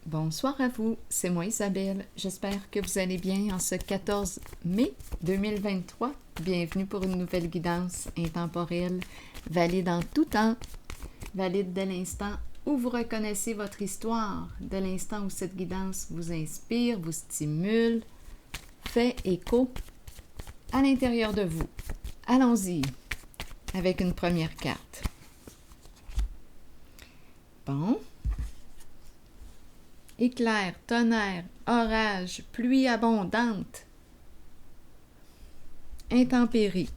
Bonsoir à vous, c'est moi Isabelle. J'espère que vous allez bien en ce 14 mai 2023. Bienvenue pour une nouvelle guidance intemporelle, valide en tout temps, valide dès l'instant où vous reconnaissez votre histoire, dès l'instant où cette guidance vous inspire, vous stimule, fait écho à l'intérieur de vous. Allons-y avec une première carte. Bon. Éclair, tonnerre, orage, pluie abondante, intempéries.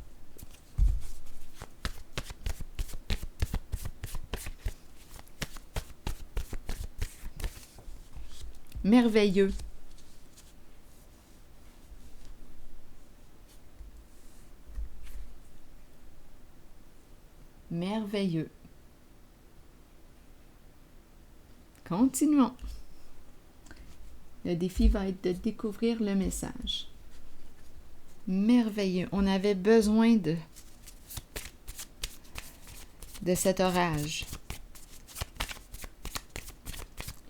Merveilleux. Merveilleux. Continuons. Le défi va être de découvrir le message. Merveilleux. On avait besoin de cet orage.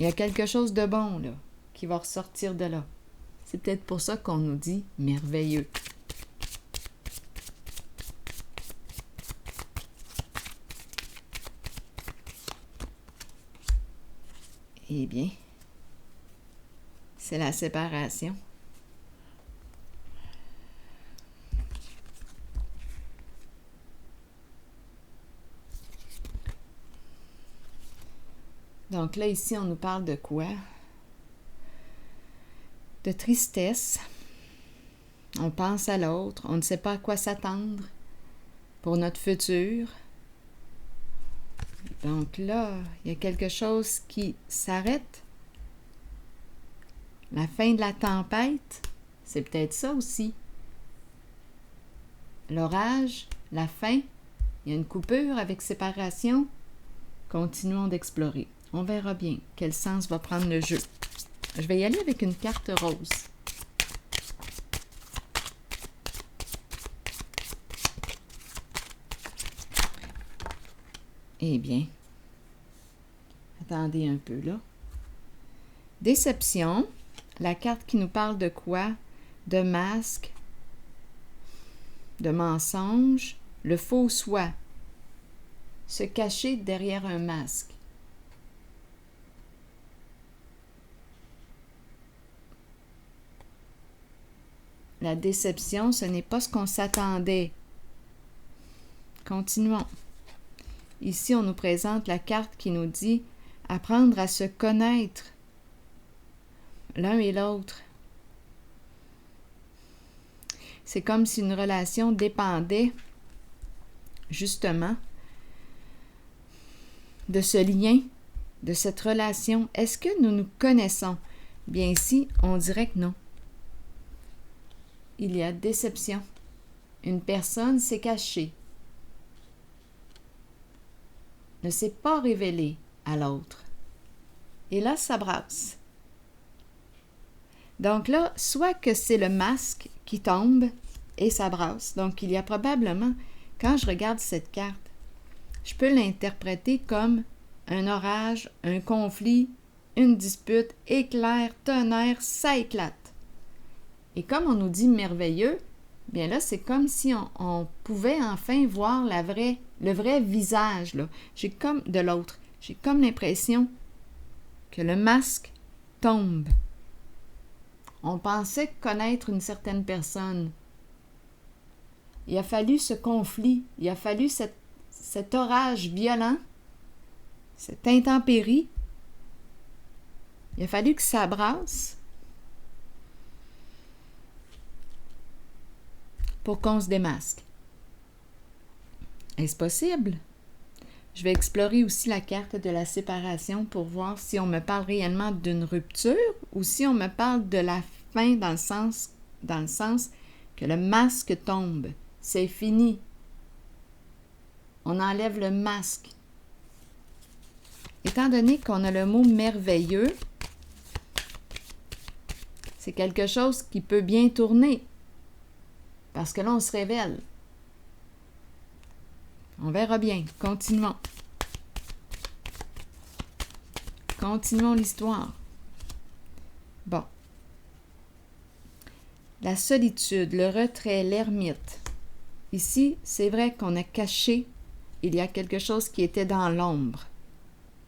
Il y a quelque chose de bon là, qui va ressortir de là. C'est peut-être pour ça qu'on nous dit merveilleux. Eh bien, c'est la séparation. Donc là, ici, on nous parle de quoi? De tristesse. On pense à l'autre. On ne sait pas à quoi s'attendre pour notre futur. Donc là, il y a quelque chose qui s'arrête. La fin de la tempête, c'est peut-être ça aussi. L'orage, la fin, il y a une coupure avec séparation. Continuons d'explorer. On verra bien quel sens va prendre le jeu. Je vais y aller avec une carte rose. Eh bien, attendez un peu là. Déception, la carte qui nous parle de quoi? De masque, de mensonge, le faux soi. Se cacher derrière un masque. La déception, ce n'est pas ce qu'on s'attendait. Continuons. Ici, on nous présente la carte qui nous dit « Apprendre à se connaître l'un et l'autre ». C'est comme si une relation dépendait, justement, de ce lien, de cette relation. Est-ce que nous nous connaissons? Bien ici, on dirait que non. Il y a déception. Une personne s'est cachée, ne s'est pas révélée à l'autre. Et là, ça brasse. Donc là, soit que c'est le masque qui tombe et ça brasse. Donc, il y a probablement, quand je regarde cette carte, je peux l'interpréter comme un orage, un conflit, une dispute, éclair, tonnerre, ça éclate. Et comme on nous dit merveilleux, bien là, c'est comme si on pouvait enfin voir le vrai visage là. De l'autre. J'ai comme l'impression que le masque tombe. On pensait connaître une certaine personne. Il a fallu ce conflit, il a fallu cet orage violent, cette intempérie. Il a fallu que ça brasse pour qu'on se démasque. Est-ce possible? Je vais explorer aussi la carte de la séparation pour voir si on me parle réellement d'une rupture ou si on me parle de la fin dans le sens que le masque tombe. C'est fini. On enlève le masque. Étant donné qu'on a le mot merveilleux, c'est quelque chose qui peut bien tourner. Parce que là, on se révèle. On verra bien. Continuons. Continuons l'histoire. Bon. La solitude, le retrait, l'ermite. Ici, c'est vrai qu'on a caché, il y a quelque chose qui était dans l'ombre.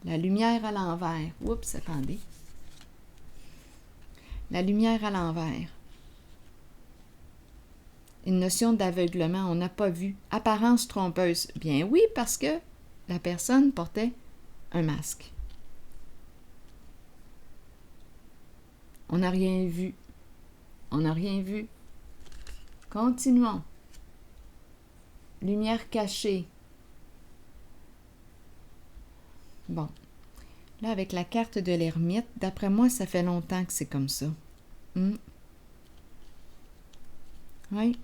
La lumière à l'envers. Oups, attendez. La lumière à l'envers. Une notion d'aveuglement, on n'a pas vu. Apparence trompeuse. Bien oui, parce que la personne portait un masque. On n'a rien vu. On n'a rien vu. Continuons. Lumière cachée. Bon. Là, avec la carte de l'ermite, d'après moi, ça fait longtemps que c'est comme ça. Oui.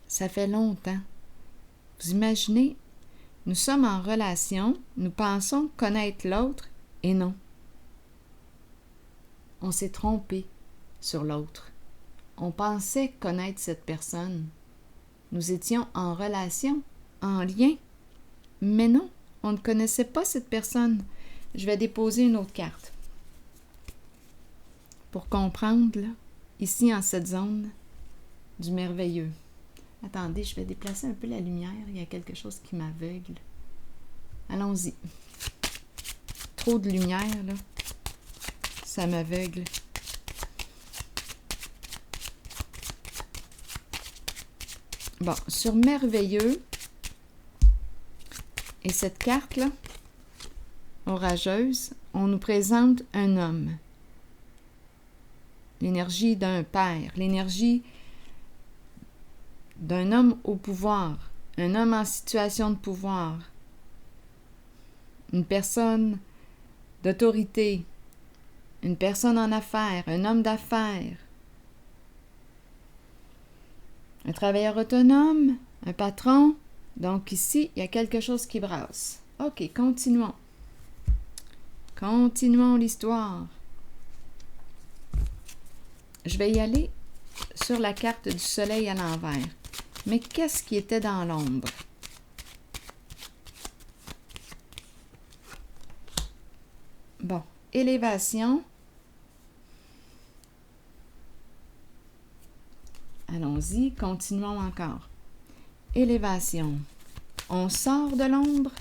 Ça fait longtemps. Vous imaginez, nous sommes en relation, nous pensons connaître l'autre, et non. On s'est trompé sur l'autre. On pensait connaître cette personne. Nous étions en relation, en lien, mais non, on ne connaissait pas cette personne. Je vais déposer une autre carte. Pour comprendre, là, ici en cette zone du merveilleux. Attendez, je vais déplacer un peu la lumière. Il y a quelque chose qui m'aveugle. Allons-y. Trop de lumière, là. Ça m'aveugle. Bon, sur merveilleux, et cette carte-là, orageuse, on nous présente un homme. L'énergie d'un père, l'énergie d'un homme au pouvoir, un homme en situation de pouvoir, une personne d'autorité, une personne en affaires, un homme d'affaires, un travailleur autonome, un patron. Donc ici, il y a quelque chose qui brasse. OK, continuons. Continuons l'histoire. Je vais y aller sur la carte du soleil à l'envers. Mais qu'est-ce qui était dans l'ombre? Bon, élévation. Allons-y, continuons encore. Élévation. On sort de l'ombre.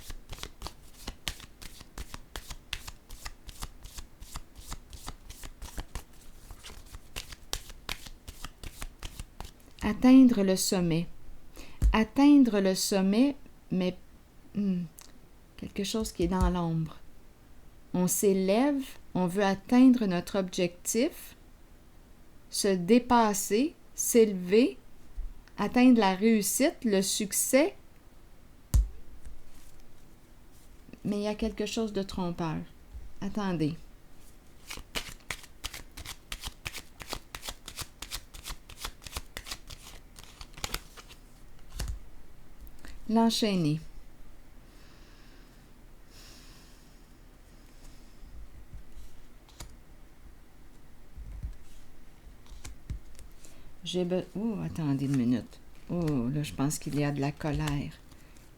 Atteindre le sommet. Atteindre le sommet, mais quelque chose qui est dans l'ombre. On s'élève, on veut atteindre notre objectif, se dépasser, s'élever, atteindre la réussite, le succès, mais il y a quelque chose de trompeur. Attendez. L'enchaîner. Attendez une minute. Oh, là, je pense qu'il y a de la colère.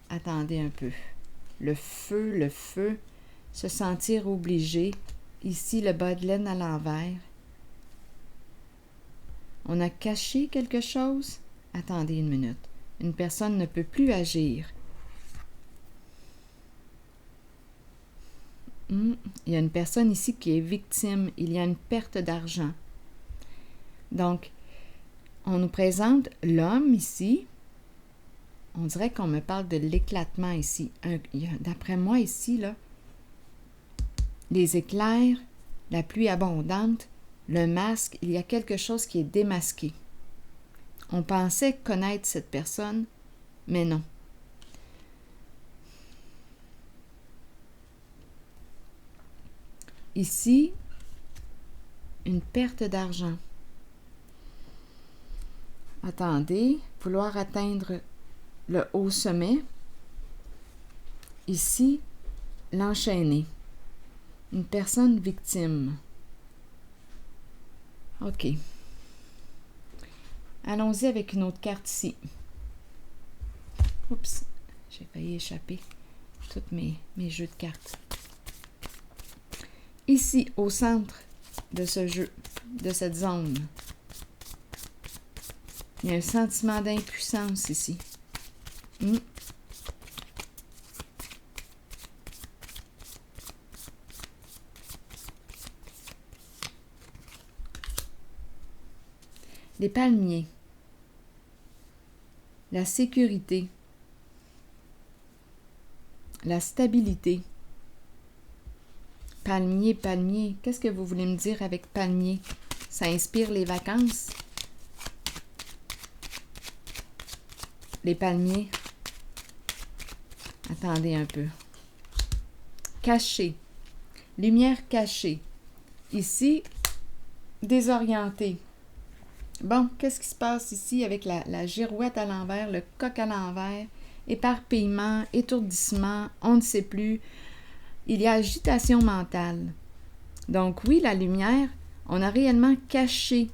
Attendez un peu. Le feu, se sentir obligé. Ici, le bas de laine à l'envers. On a caché quelque chose? Attendez une minute. Une personne ne peut plus agir. Il y a une personne ici qui est victime. Il y a une perte d'argent. Donc, on nous présente l'homme ici. On dirait qu'on me parle de l'éclatement ici. D'après moi ici, là, les éclairs, la pluie abondante, le masque, il y a quelque chose qui est démasqué. On pensait connaître cette personne, mais non. Ici, une perte d'argent. Attendez, vouloir atteindre le haut sommet. Ici, l'enchaîner. Une personne victime. OK. Allons-y avec une autre carte ici. Oups, j'ai failli échapper tous mes jeux de cartes. ici, au centre de ce jeu, de cette zone. Il y a un sentiment d'impuissance ici. Les palmiers. La sécurité. La stabilité. Palmier, palmier. Qu'est-ce que vous voulez me dire avec palmier? Ça inspire les vacances? Les palmiers. Attendez un peu. Caché. Lumière cachée. Ici, désorienté. Bon, qu'est-ce qui se passe ici avec la girouette à l'envers, le coq à l'envers, éparpillement, étourdissement, on ne sait plus. Il y a agitation mentale. Donc oui, la lumière, on a réellement caché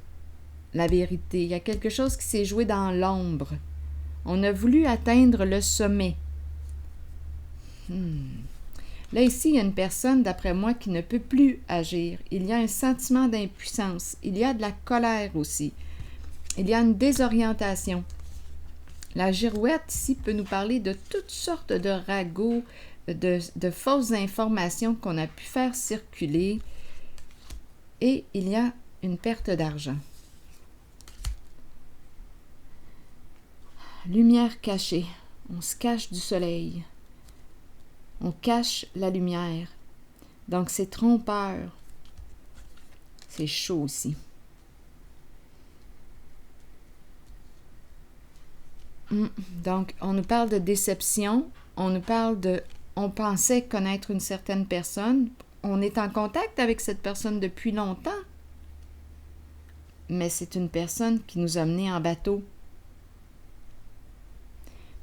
la vérité. Il y a quelque chose qui s'est joué dans l'ombre. On a voulu atteindre le sommet. Là, ici, il y a une personne, d'après moi, qui ne peut plus agir. Il y a un sentiment d'impuissance. Il y a de la colère aussi. Il y a une désorientation. La girouette, ici, peut nous parler de toutes sortes de ragots, de fausses informations qu'on a pu faire circuler. Et il y a une perte d'argent. Lumière cachée. On se cache du soleil. On cache la lumière. Donc, c'est trompeur. C'est chaud aussi. Donc, on nous parle de déception. On nous parle de... On pensait connaître une certaine personne. On est en contact avec cette personne depuis longtemps. Mais c'est une personne qui nous a menés en bateau.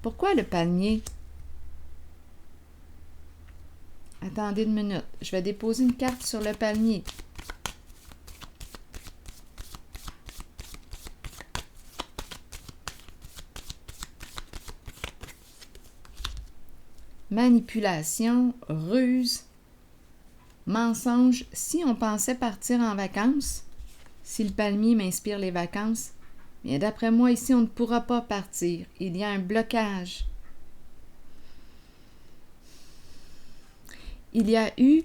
Pourquoi le palmier? Attendez une minute. Je vais déposer une carte sur le palmier. Manipulation, ruse, mensonge. Si on pensait partir en vacances, si le palmier m'inspire les vacances, bien d'après moi, ici, on ne pourra pas partir. Il y a un blocage. Il y a eu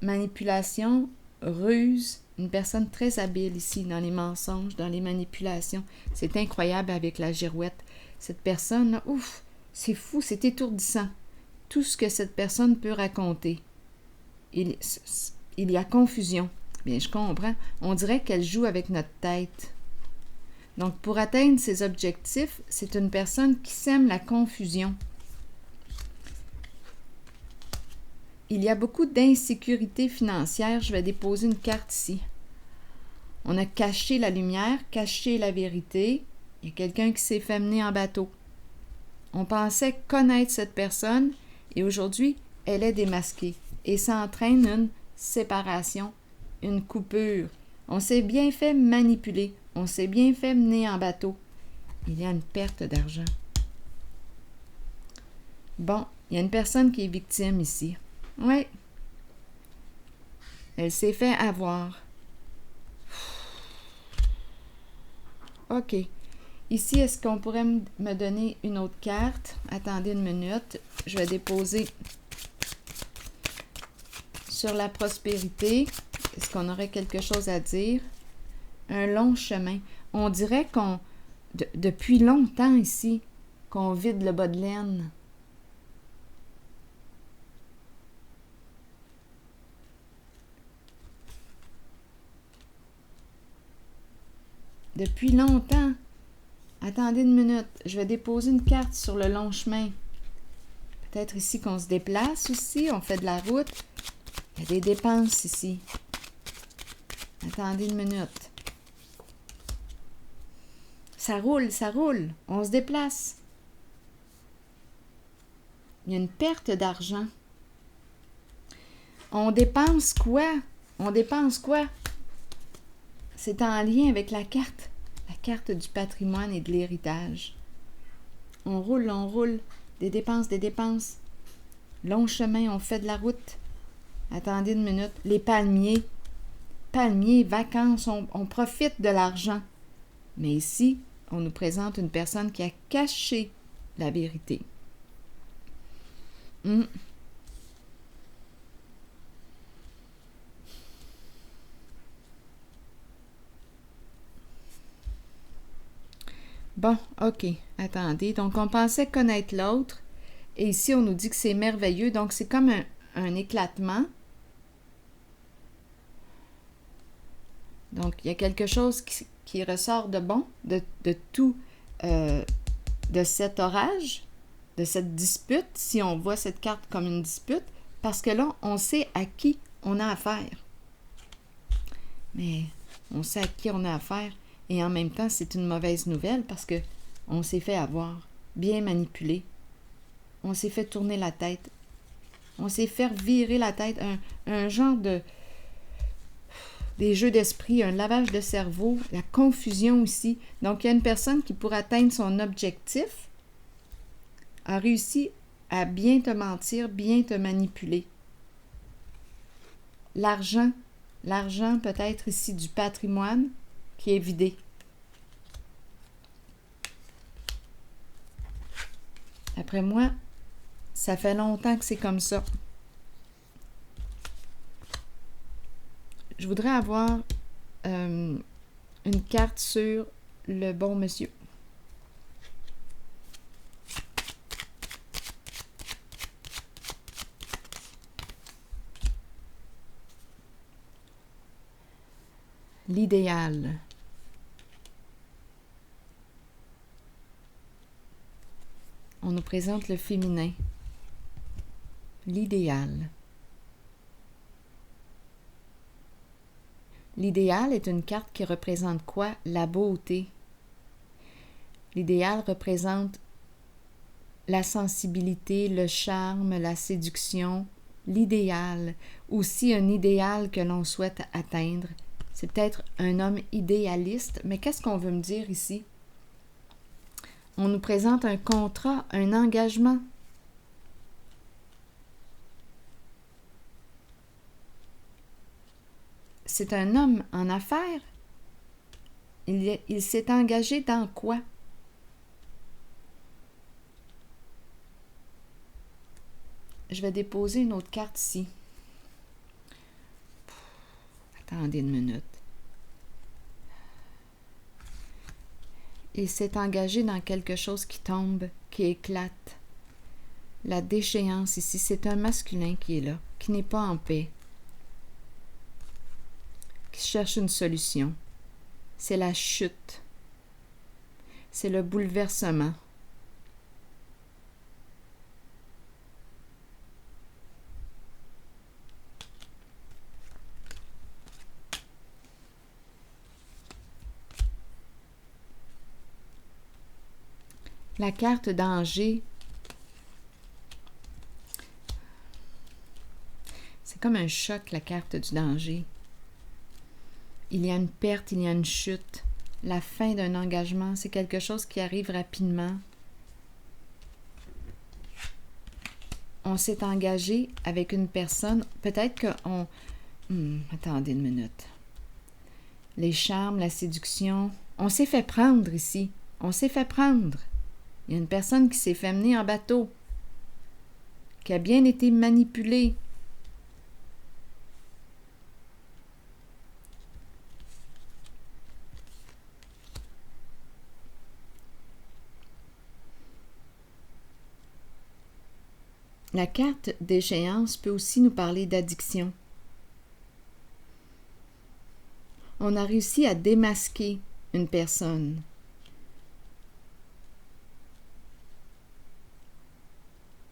manipulation, ruse, une personne très habile ici dans les mensonges, dans les manipulations. C'est incroyable avec la girouette. Cette personne-là, ouf, c'est fou, c'est étourdissant. Tout ce que cette personne peut raconter. Il y a confusion. Bien, je comprends. On dirait qu'elle joue avec notre tête. Donc, pour atteindre ses objectifs, c'est une personne qui sème la confusion. Il y a beaucoup d'insécurité financière. Je vais déposer une carte ici. On a caché la lumière, caché la vérité. Il y a quelqu'un qui s'est fait mener en bateau. On pensait connaître cette personne et aujourd'hui, elle est démasquée. Et ça entraîne une séparation, une coupure. On s'est bien fait manipuler. On s'est bien fait mener en bateau. Il y a une perte d'argent. Bon, il y a une personne qui est victime ici. Oui. Elle s'est fait avoir. OK. Ici, est-ce qu'on pourrait me donner une autre carte? Attendez une minute. Je vais déposer sur la prospérité. Est-ce qu'on aurait quelque chose à dire? Un long chemin. On dirait qu'on, depuis longtemps ici, qu'on vide le bas de laine. Depuis longtemps. Attendez une minute. Je vais déposer une carte sur le long chemin. Peut-être ici qu'on se déplace aussi. On fait de la route. Il y a des dépenses ici. Attendez une minute. Ça roule, ça roule. On se déplace. Il y a une perte d'argent. On dépense quoi? On dépense quoi? C'est en lien avec la carte du patrimoine et de l'héritage. On roule, des dépenses, des dépenses. Long chemin, on fait de la route. Attendez une minute. Les palmiers. Palmiers, vacances, on profite de l'argent. Mais ici, on nous présente une personne qui a caché la vérité. Bon, OK. Attendez. Donc, on pensait connaître l'autre. Et ici, on nous dit que c'est merveilleux. Donc, c'est comme un éclatement. Donc, il y a quelque chose qui ressort de bon, de tout, de cet orage, de cette dispute, si on voit cette carte comme une dispute, parce que là, on sait à qui on a affaire. Mais on sait à qui on a affaire, et en même temps, c'est une mauvaise nouvelle parce que on s'est fait avoir, bien manipulé. On s'est fait tourner la tête. On s'est fait virer la tête, un genre de... des jeux d'esprit, un lavage de cerveau, la confusion aussi. Donc, il y a une personne qui, pour atteindre son objectif, a réussi à bien te mentir, bien te manipuler. L'argent peut-être ici du patrimoine qui est vidé. Après moi, ça fait longtemps que c'est comme ça. Je voudrais avoir une carte sur le bon monsieur. L'idéal. On nous présente le féminin. L'idéal. L'idéal est une carte qui représente quoi? La beauté. L'idéal représente la sensibilité, le charme, la séduction. L'idéal. Aussi un idéal que l'on souhaite atteindre. C'est peut-être un homme idéaliste, mais qu'est-ce qu'on veut me dire ici? On nous présente un contrat, un engagement. C'est un homme en affaires. Il s'est engagé dans quoi? Je vais déposer une autre carte ici. Attendez une minute. Il s'est engagé dans quelque chose qui tombe, qui éclate. La déchéance ici, c'est un masculin qui est là, qui n'est pas en paix, qui cherche une solution. C'est la chute. C'est le bouleversement. La carte danger, c'est comme un choc, la carte du danger. Il y a une perte, il y a une chute. La fin d'un engagement, c'est quelque chose qui arrive rapidement. On s'est engagé avec une personne, peut-être qu'on... attendez une minute. Les charmes, la séduction, on s'est fait prendre ici. On s'est fait prendre. Il y a une personne qui s'est fait mener en bateau, qui a bien été manipulée. La carte d'échéance peut aussi nous parler d'addiction. On a réussi à démasquer une personne.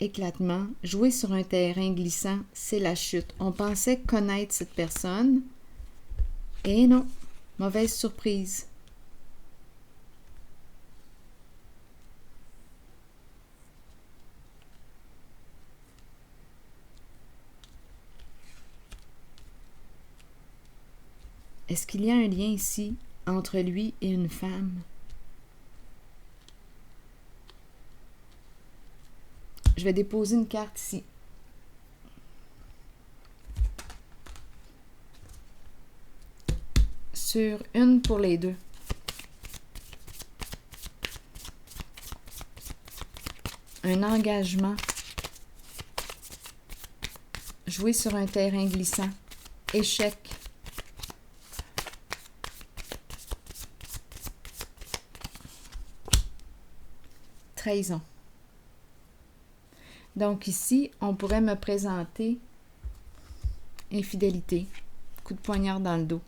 Éclatement, jouer sur un terrain glissant, c'est la chute. On pensait connaître cette personne, et non, mauvaise surprise. Est-ce qu'il y a un lien ici entre lui et une femme? Je vais déposer une carte ici. rupture, une pour les deux. Un engagement. Jouer sur un terrain glissant. Échec. Trahison. Donc ici, on pourrait me présenter infidélité, coup de poignard dans le dos.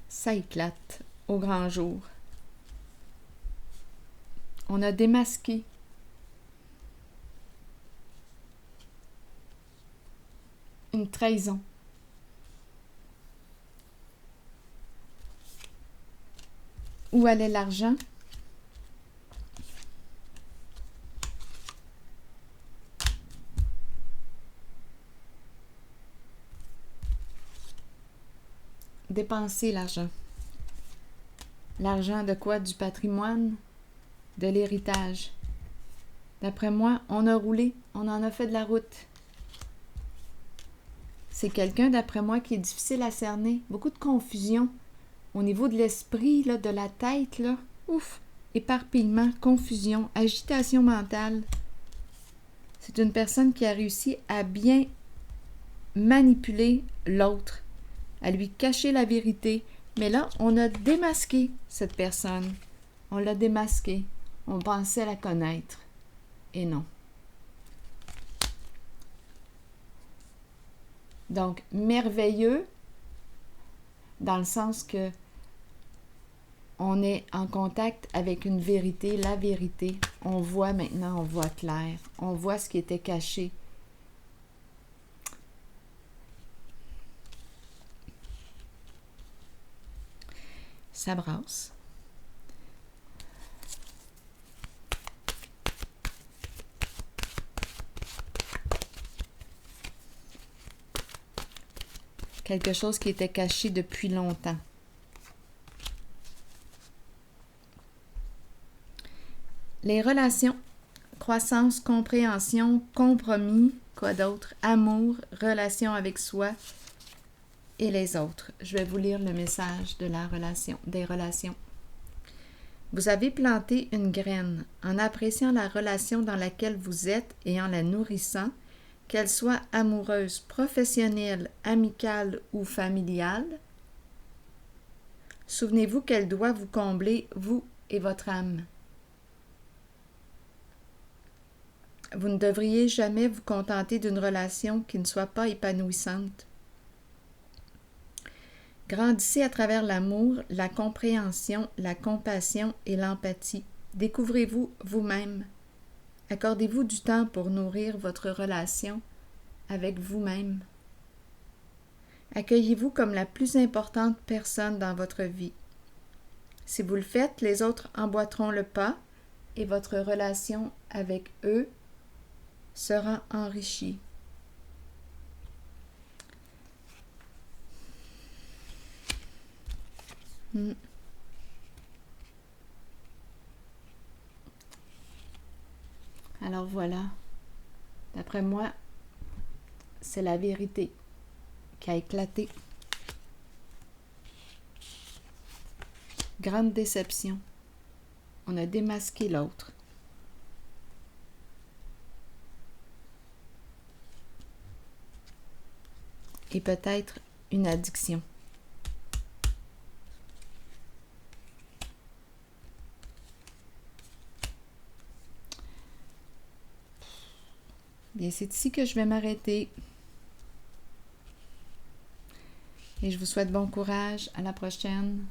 Ça éclate au grand jour. On a démasqué une trahison. Où allait l'argent? Dépenser l'argent. L'argent de quoi? Du patrimoine? De l'héritage. D'après moi, on a roulé, on en a fait de la route. C'est quelqu'un, d'après moi, qui est difficile à cerner. Beaucoup de confusion au niveau de l'esprit, là, de la tête, là. Ouf! Éparpillement, confusion, agitation mentale. C'est une personne qui a réussi à bien manipuler l'autre, à lui cacher la vérité. Mais là, on a démasqué cette personne. On l'a démasquée. On pensait la connaître. Et non. Donc, merveilleux, dans le sens que on est en contact avec une vérité, la vérité. On voit maintenant, on voit clair. On voit ce qui était caché. Ça brasse. Quelque chose qui était caché depuis longtemps. Les relations, croissance, compréhension, compromis, quoi d'autre? Amour, relation avec soi et les autres. Je vais vous lire le message de la relation, des relations. Vous avez planté une graine en appréciant la relation dans laquelle vous êtes et en la nourrissant, qu'elle soit amoureuse, professionnelle, amicale ou familiale. Souvenez-vous qu'elle doit vous combler, vous et votre âme. Vous ne devriez jamais vous contenter d'une relation qui ne soit pas épanouissante. Grandissez à travers l'amour, la compréhension, la compassion et l'empathie. Découvrez-vous vous-même. Accordez-vous du temps pour nourrir votre relation avec vous-même. Accueillez-vous comme la plus importante personne dans votre vie. Si vous le faites, les autres emboîteront le pas et votre relation avec eux sera enrichie. Alors voilà, d'après moi, c'est la vérité qui a éclaté. Grande déception. On a démasqué l'autre. Et peut-être une addiction. Bien, c'est ici que je vais m'arrêter. Et je vous souhaite bon courage. À la prochaine.